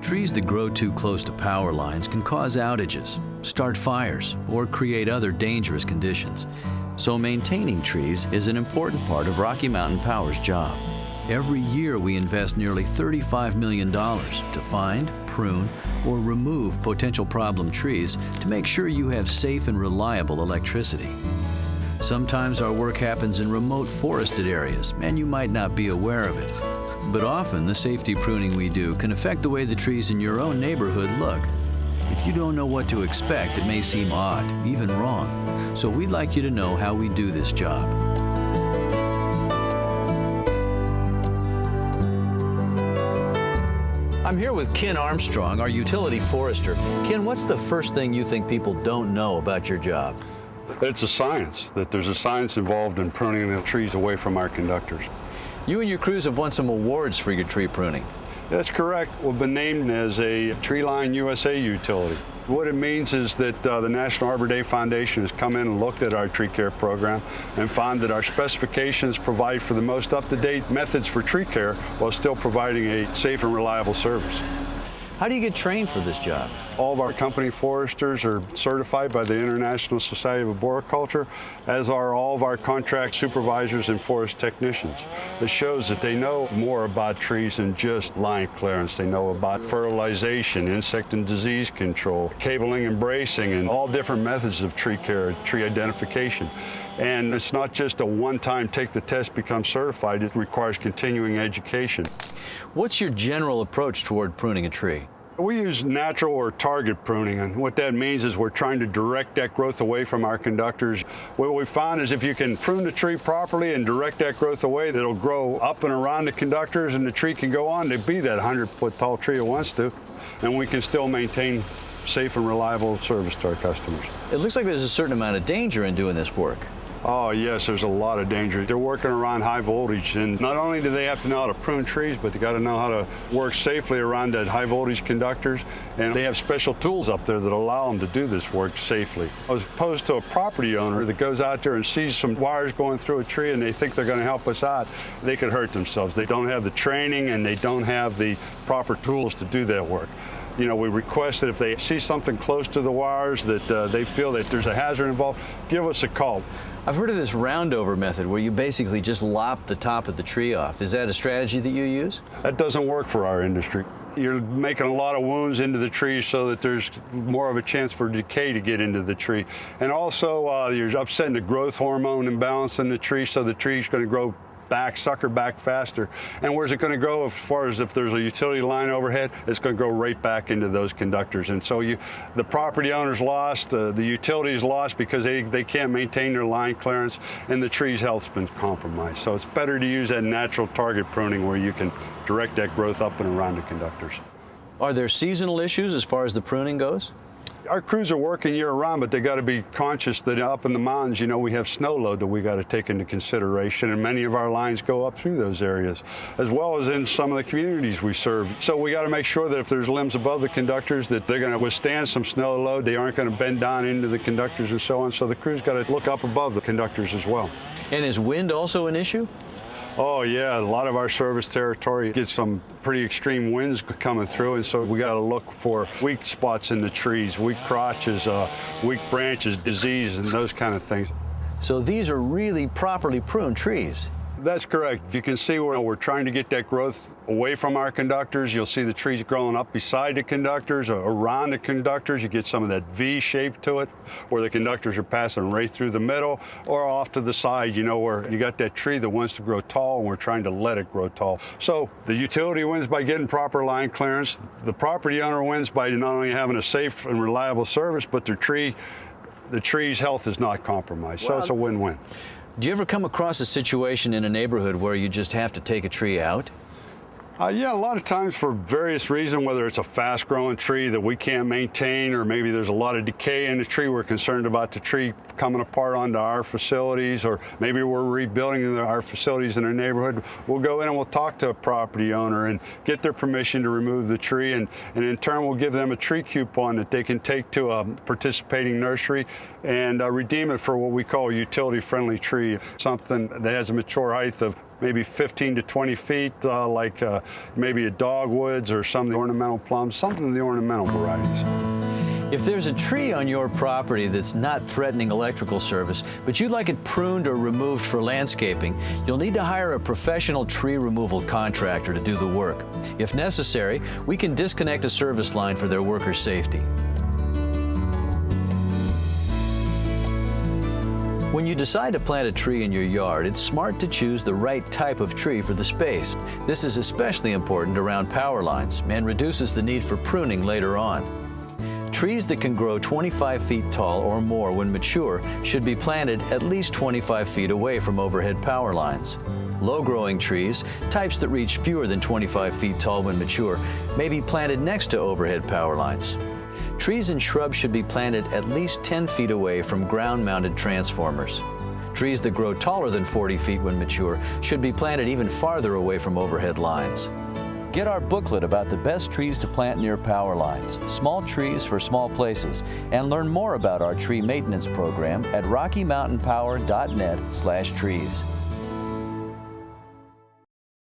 Trees that grow too close to power lines can cause outages, start fires, or create other dangerous conditions. So maintaining trees is an important part of Rocky Mountain Power's job. Every year we invest nearly $35 million to find, prune, or remove potential problem trees to make sure you have safe and reliable electricity. Sometimes our work happens in remote forested areas and you might not be aware of it. But often the safety pruning we do can affect the way the trees in your own neighborhood look. If you don't know what to expect, it may seem odd, even wrong. So we'd like you to know how we do this job. I'm here with Ken Armstrong, our utility forester. Ken, what's the first thing you think people don't know about your job? It's a science, that there's a science involved in pruning the trees away from our conductors. You and your crews have won some awards for your tree pruning. That's correct. We've been named as a Tree Line USA utility. What it means is that the National Arbor Day Foundation has come in and looked at our tree care program and found that our specifications provide for the most up-to-date methods for tree care while still providing a safe and reliable service. How do you get trained for this job? All of our company foresters are certified by the International Society of Arboriculture, as are all of our contract supervisors and forest technicians. It shows that they know more about trees than just line clearance. They know about fertilization, insect and disease control, cabling and bracing, and all different methods of tree care, tree identification. And it's not just a one-time take the test, become certified. It requires continuing education. What's your general approach toward pruning a tree? We use natural or target pruning, and what that means is we're trying to direct that growth away from our conductors. What we found is if you can prune the tree properly and direct that growth away, it'll grow up and around the conductors, and the tree can go on to be that 100-foot tall tree it wants to, and we can still maintain safe and reliable service to our customers. It looks like there's a certain amount of danger in doing this work. Oh yes, there's a lot of danger. They're working around high voltage, and not only do they have to know how to prune trees, but they got to know how to work safely around that high voltage conductors, and they have special tools up there that allow them to do this work safely. As opposed to a property owner that goes out there and sees some wires going through a tree and they think they're going to help us out, they could hurt themselves. They don't have the training and they don't have the proper tools to do that work. You know, we request that if they see something close to the wires that they feel that there's a hazard involved, give us a call. I've heard of this roundover method where you basically just lop the top of the tree off. Is that a strategy that you use? That doesn't work for our industry. You're making a lot of wounds into the tree so that there's more of a chance for decay to get into the tree. And also you're upsetting the growth hormone imbalance in the tree, so the tree's going to grow back, sucker back faster. And where's it going to grow? As far as if there's a utility line overhead, it's going to go right back into those conductors. And so the property owner's lost, the utility's lost because they can't maintain their line clearance, and the tree's health's been compromised. So it's better to use that natural target pruning where you can direct that growth up and around the conductors. Are there seasonal issues as far as the pruning goes? Our crews are working year-round, but they got to be conscious that up in the mountains, you know, we have snow load that we got to take into consideration, and many of our lines go up through those areas, as well as in some of the communities we serve. So we got to make sure that if there's limbs above the conductors, that they're going to withstand some snow load. They aren't going to bend down into the conductors and so on. So the crews got to look up above the conductors as well. And is wind also an issue? Oh yeah, a lot of our service territory gets some pretty extreme winds coming through, and so we got to look for weak spots in the trees, weak crotches, weak branches, disease, and those kind of things. So these are really properly pruned trees. That's correct. If you can see where we're trying to get that growth away from our conductors, you'll see the trees growing up beside the conductors or around the conductors. You get some of that V shape to it, where the conductors are passing right through the middle or off to the side, you know, where you got that tree that wants to grow tall and we're trying to let it grow tall. So the utility wins by getting proper line clearance. The property owner wins by not only having a safe and reliable service, but the tree's health is not compromised. So it's a win-win. Do you ever come across a situation in a neighborhood where you just have to take a tree out? Yeah, a lot of times for various reasons, whether it's a fast-growing tree that we can't maintain, or maybe there's a lot of decay in the tree, we're concerned about the tree coming apart onto our facilities, or maybe we're rebuilding our facilities in our neighborhood. We'll go in and we'll talk to a property owner and get their permission to remove the tree, and in turn we'll give them a tree coupon that they can take to a participating nursery and redeem it for what we call a utility-friendly tree, something that has a mature height of maybe 15 to 20 feet, like maybe a dogwoods or some of the ornamental plums, something of the ornamental varieties. If there's a tree on your property that's not threatening electrical service, but you'd like it pruned or removed for landscaping, you'll need to hire a professional tree removal contractor to do the work. If necessary, we can disconnect a service line for their workers' safety. When you decide to plant a tree in your yard, it's smart to choose the right type of tree for the space. This is especially important around power lines and reduces the need for pruning later on. Trees that can grow 25 feet tall or more when mature should be planted at least 25 feet away from overhead power lines. Low-growing trees, types that reach fewer than 25 feet tall when mature, may be planted next to overhead power lines. Trees and shrubs should be planted at least 10 feet away from ground-mounted transformers. Trees that grow taller than 40 feet when mature should be planted even farther away from overhead lines. Get our booklet about the best trees to plant near power lines, small trees for small places, and learn more about our tree maintenance program at RockyMountainPower.net/trees.